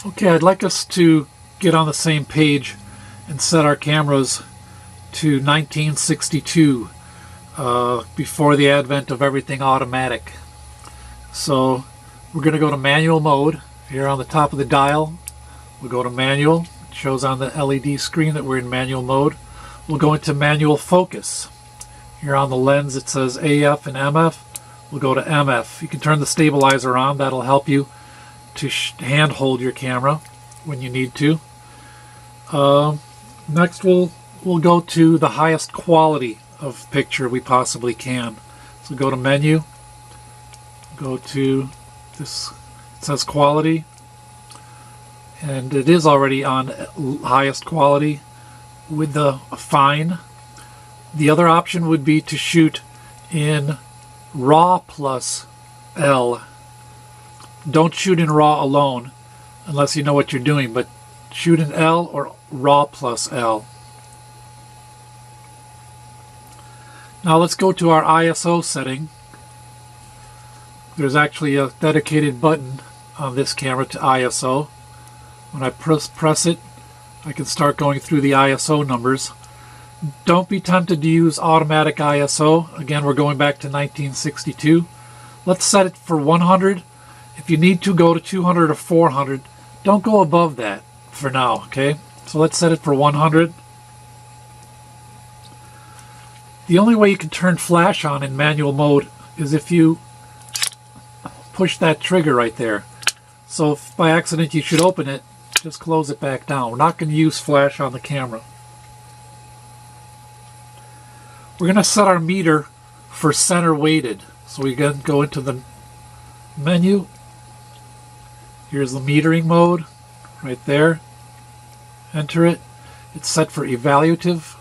Okay, I'd like us to get on the same page and set our cameras to 1962, before the advent of everything automatic. So we're going to go to manual mode. Here on the top of the dial, we'll go to manual. It shows on the LED screen that we're in manual mode. We'll go into manual focus. Here on the lens it says AF and MF. We'll go to MF. You can turn the stabilizer on. That'll help you to hand hold your camera when you need to. Next we'll go to the highest quality of picture we possibly can. So go to menu, go to this, it says quality, and it is already on highest quality with the fine. The other option would be to shoot in RAW plus L. Don't shoot in RAW alone unless you know what you're doing, but shoot in L or RAW plus L. Now let's go to our ISO setting. There's actually a dedicated button on this camera to ISO. When I press it, I can start going through the ISO numbers. Don't be tempted to use automatic ISO. Again, we're going back to 1962. Let's set it for 100. If you need to go to 200 or 400, don't go above that for now, okay? So let's set it for 100. The only way you can turn flash on in manual mode is if you push that trigger right there. So if by accident you should open it, just close it back down. We're not going to use flash on the camera. We're going to set our meter for center weighted. So we can go into the menu. Here's the metering mode right there. Enter it. It's set for evaluative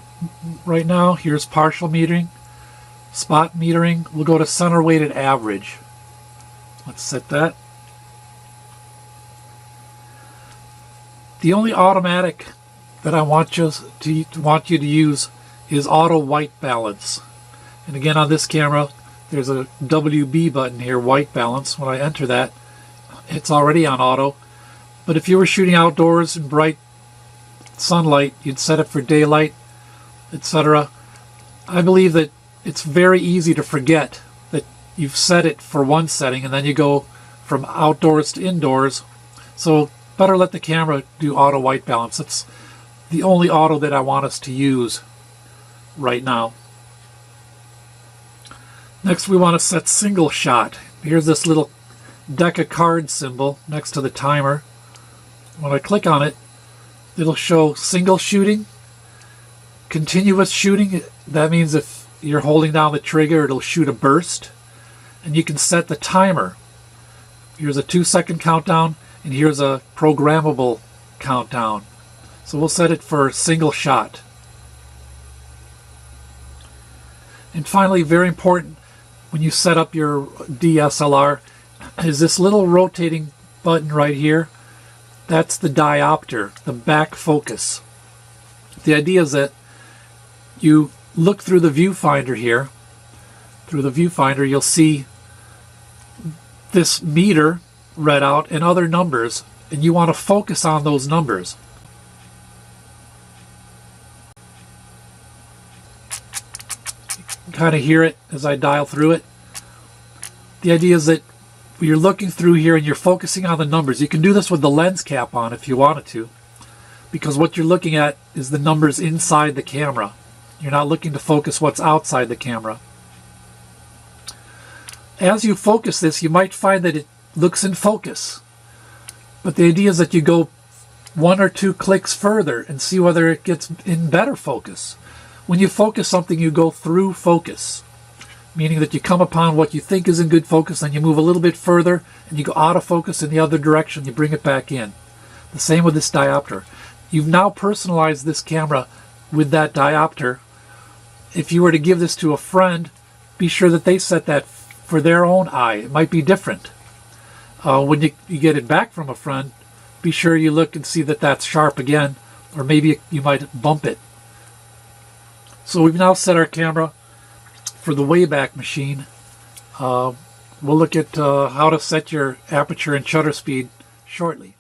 right now. Here's partial metering, spot metering. We'll go to center weighted average. Let's set that. The only automatic that I want you to use is auto white balance. And again, on this camera there's a WB button here, white balance. When I enter that, it's already on auto. But if you were shooting outdoors in bright sunlight, you'd set it for daylight, etc. I believe that it's very easy to forget that you've set it for one setting and then you go from outdoors to indoors. So better let the camera do auto white balance. It's the only auto that I want us to use right now. Next we want to set single shot. Here's this little deck of cards symbol next to the timer. When I click on it, it'll show single shooting, continuous shooting. That means if you're holding down the trigger, it'll shoot a burst. And you can set the timer. Here's a 2-second countdown, and here's a programmable countdown. So we'll set it for single shot. And finally, very important when you set up your DSLR is this little rotating button right here. That's the diopter, the back focus. The idea is that you look through the viewfinder here. Through the viewfinder, you'll see this meter read out and other numbers, and you want to focus on those numbers. You can kind of hear it as I dial through it. The idea is that you're looking through here and you're focusing on the numbers. You can do this with the lens cap on if you wanted to, because what you're looking at is the numbers inside the camera. You're not looking to focus what's outside the camera. As you focus this, you might find that it looks in focus, but the idea is that you go 1 or 2 clicks further and see whether it gets in better focus. When you focus something, you go through focus, meaning that you come upon what you think is in good focus and you move a little bit further and you go out of focus in the other direction, you bring it back in. The same with this diopter. You've now personalized this camera with that diopter. If you were to give this to a friend, be sure that they set that for their own eye. It might be different. When you get it back from a friend, be sure you look and see that that's sharp again, or maybe you might bump it. So we've now set our camera for the Wayback Machine. We'll look at how to set your aperture and shutter speed shortly.